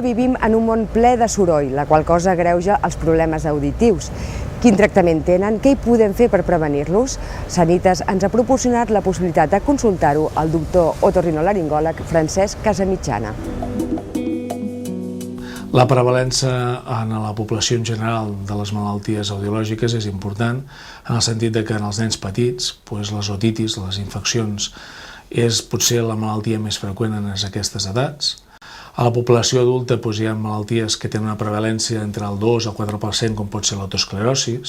Vivim en un món ple de soroll, la qual cosa agreuja els problemes auditius. Quin tractament tenen? Què hi podem fer per prevenir-los? Sanitas ens ha proporcionat la possibilitat de consultar-ho al doctor otorrinolaringòleg Francesc Casamitjana. La prevalença en la població en general de les malalties audiològiques és important en el sentit que en els nens petits les otitis, les infeccions, és potser la malaltia més freqüent en aquestes edats. A la població adulta hi ha malalties que tenen una prevalència entre el 2 al 4%, com pot ser l'autosclerosi.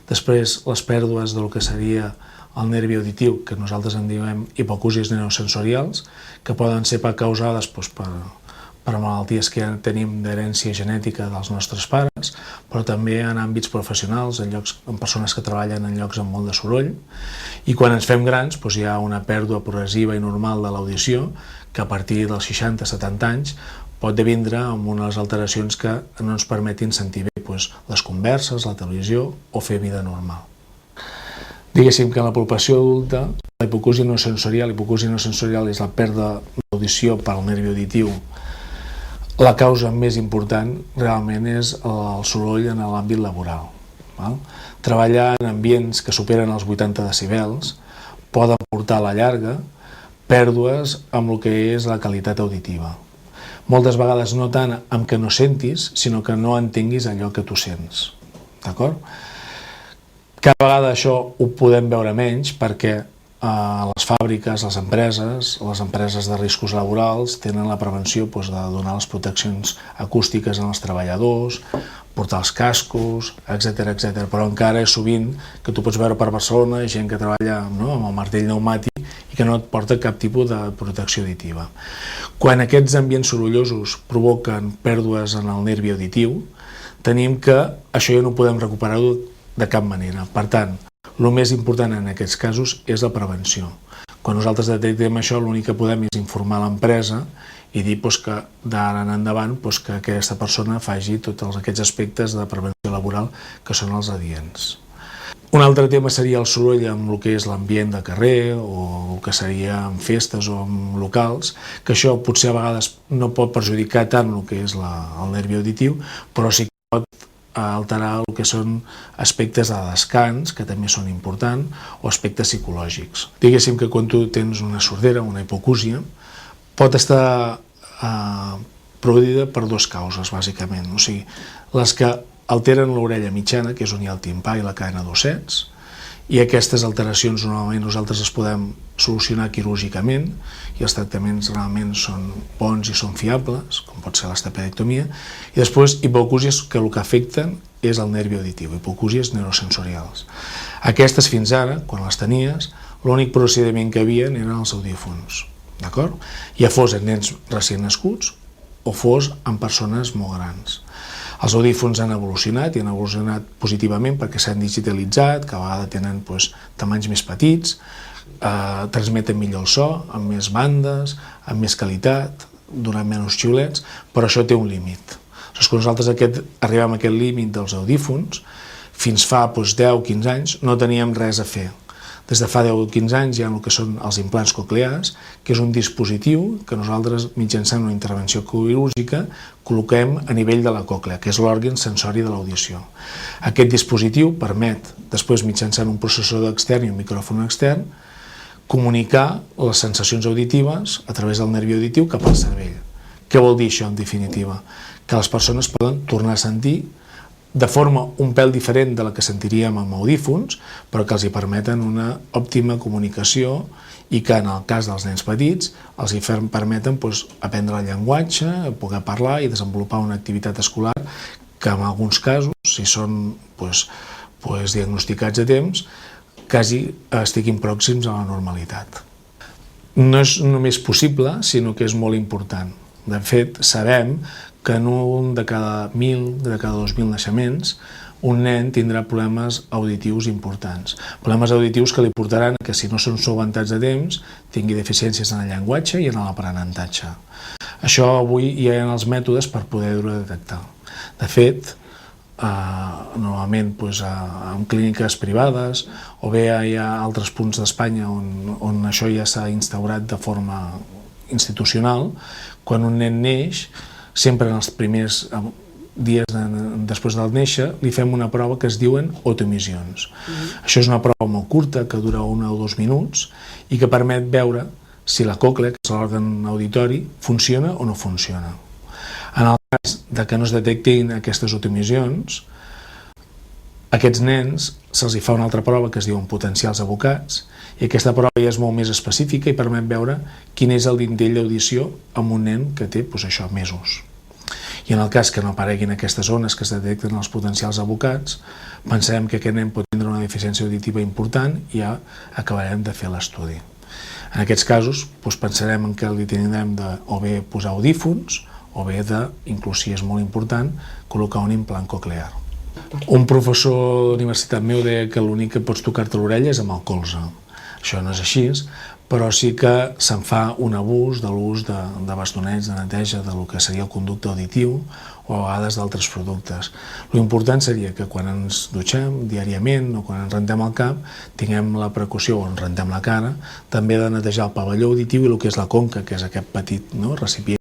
Després, les pèrdues del que seria el nervi auditiu, que nosaltres en diem hipacúsies neurosensorials, que poden ser causades per malalties que ja tenim d'herència genètica dels nostres pares, però també en àmbits professionals, en persones que treballen en llocs amb molt de soroll. I quan ens fem grans hi ha una pèrdua progressiva i normal de l'audició, que a partir dels 60-70 anys pot devindre amb unes alteracions que no ens permetin sentir bé les converses, la televisió o fer vida normal. Diguéssim que en la població adulta la hipacúsia neurosensorial és la pèrdua d'audició pel nervi auditiu. La causa més important realment és el soroll en l'àmbit laboral. Treballar en ambients que superen els 80 decibels poden portar a la llarga pèrdues amb el que és la qualitat auditiva. Moltes vegades no tant amb que no sentis, sinó que no entenguis allò que tu sents. D'acord? Cada vegada això ho podem veure menys perquè les fàbriques, les empreses de riscos laborals tenen la prevenció de donar les proteccions acústiques als treballadors, portar els cascos, etc. Però encara és sovint que tu pots veure per Barcelona gent que treballa amb el martell pneumàtic i que no et porta cap tipus de protecció auditiva. Quan aquests ambients sorollosos provoquen pèrdues en el nervi auditiu, tenim que això ja no podem recuperar-ho de cap manera. Per tant, el més important en aquests casos és la prevenció. Quan nosaltres detectem això, l'únic que podem és informar l'empresa i dir que d'ara en endavant que aquesta persona faci tots aquests aspectes de prevenció laboral que són els adients. Un altre tema seria el soroll amb el que és l'ambient de carrer o el que seria en festes o en locals, que això potser a vegades no pot perjudicar tant el que és el nervi auditiu, però sí que pot alterar el que són aspectes de descans, que també són importants, o aspectes psicològics. Diguéssim que quan tu tens una sordera, una hipacúsia, pot estar produïda per dues causes, bàsicament. O sigui, les que alteren l'orella mitjana, que és on hi ha el timpà i la cadena d'ossets, i aquestes alteracions normalment nosaltres les podem solucionar quirúrgicament i els tractaments realment són bons i són fiables, com pot ser l'estapedectomia, i després hipacúsies que el que afecten és el nervi auditiu, hipacúsies neurosensorials. Aquestes fins ara, quan les tenies, l'únic procediment que havien eren els audífons, d'acord? Ja fos en nens recient nascuts o fos en persones molt grans. Els audífons han evolucionat i han evolucionat positivament perquè s'han digitalitzat, que a vegades tenen tamanys més petits, transmeten millor el so, amb més bandes, amb més qualitat, donant menys xiulets, però això té un límit. Quan nosaltres arribem a aquest límit dels audífons, fins fa 10-15 anys no teníem res a fer. Des de fa 10 o 15 anys hi ha el que són els implants coclears, que és un dispositiu que nosaltres, mitjançant una intervenció quirúrgica, col·loquem a nivell de la còclea, que és l'òrgan sensori de l'audició. Aquest dispositiu permet, després mitjançant un processador extern i un micròfon extern, comunicar les sensacions auditives a través del nervi auditiu cap al cervell. Què vol dir això, en definitiva? Que les persones poden tornar a sentir de forma un pèl diferent de la que sentiríem amb audífons, però que els hi permeten una òptima comunicació i que en el cas dels nens petits els hi permeten aprendre el llenguatge, poder parlar i desenvolupar una activitat escolar que en alguns casos, si són diagnosticats a temps, quasi estiguin pròxims a la normalitat. No és només possible, sinó que és molt important. De fet, sabem que en un de cada 1.000, de cada 2.000 naixements, un nen tindrà problemes auditius importants. Problemes auditius que li portaran que, si no són solucionats a temps, tingui deficiències en el llenguatge i en l'aprenentatge. Això avui hi ha els mètodes per poder-ho detectar. De fet, normalment en clíniques privades o bé hi ha altres punts d'Espanya on això ja s'ha instaurat de forma institucional. Quan un nen neix, sempre en els primers dies després del néixer, li fem una prova que es diuen autoemissions. Això és una prova molt curta, que dura 1 o 2 minuts, i que permet veure si la còclea, que és l'òrgan auditori, funciona o no funciona. En el cas de que no es detectin aquestes autoemissions, a aquests nens se'ls fa una altra prova que es diuen potencials evocats, i aquesta prova ja és molt més específica i permet veure quin és el nivell d'audició en un nen que té mesos. I en el cas que no apareguin aquestes ones que es detecten als potencials evocats, pensarem que aquest nen pot tindre una deficiència auditiva important i ja acabarem de fer l'estudi. En aquests casos pensarem que li tindrem de o bé posar audífons o bé de, inclús si és molt important, col·locar un implant coclear. Un professor d'universitat meu deia que l'únic que pots tocar-te l'orella és amb el colze. Això no és així, però sí que se'n fa un abús de l'ús de bastonets, de neteja, del que seria el conducte auditiu o a vegades d'altres productes. L'important seria que quan ens dutxem diàriament o quan ens rentem el cap tinguem la precaució, o ens rentem la cara, també de netejar el pavelló auditiu i el que és la conca, que és aquest petit recipient